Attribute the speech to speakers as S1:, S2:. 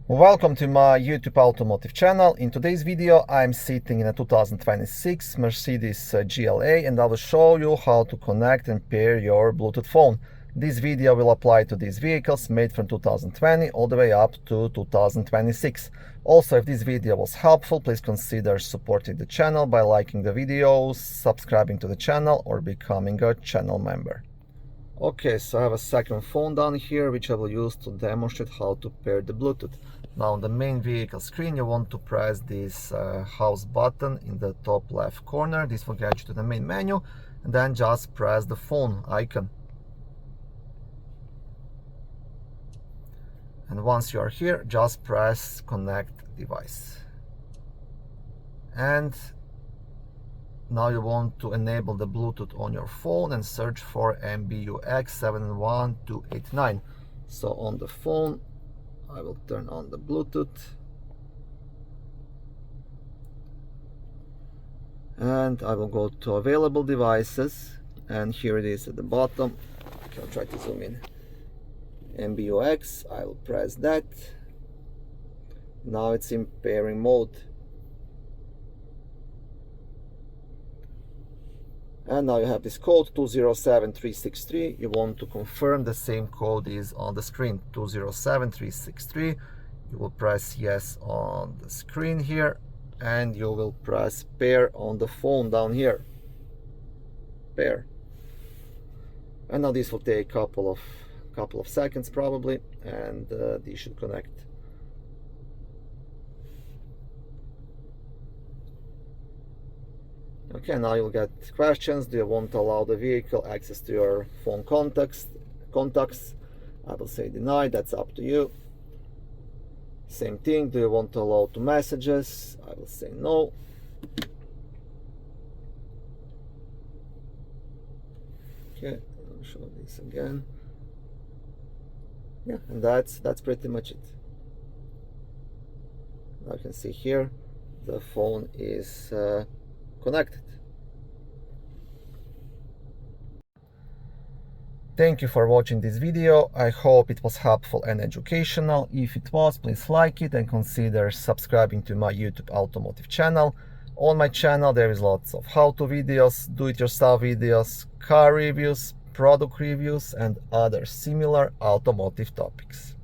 S1: Welcome to my YouTube automotive channel. In today's video I'm sitting in a 2026 Mercedes GLA and I will show you how to connect and pair your Bluetooth phone. This video will apply to these vehicles made from 2020 all the way up to 2026. Also, if this video was helpful, please consider supporting the channel by liking the videos, subscribing to the channel or becoming a channel member. Okay, so I have a second phone down here which I will use to demonstrate how to pair the Bluetooth. Now on the main vehicle screen you want to press this house button in the top left corner. This will get you to the main menu, and then just press the phone icon. And once you are here, just press connect device. And now you want to enable the Bluetooth on your phone and search for MBUX 71289. So on the phone, I will turn on the Bluetooth. And I will go to available devices. And here it is at the bottom. Okay, I'll try to zoom in. MBUX, I will press that. Now it's in pairing mode. And now you have this code 207363. You want to confirm the same code is on the screen, 207363. You will press yes on the screen here, and you will press pair on the phone down here. Pair. And now this will take a couple of seconds probably, and these should connect. Okay, now you'll get questions. Do you want to allow the vehicle access to your phone contacts? I will say deny, that's up to you. Same thing, do you want to allow to messages? I will say no. Okay, I'll show this again. Yeah, and that's pretty much it. Now you can see here the phone is connected. Thank you for watching this video. I hope it was helpful and educational. If it was, please like it and consider subscribing to my YouTube automotive channel. On my channel there is lots of how-to videos, do-it-yourself videos, car reviews, product reviews and other similar automotive topics.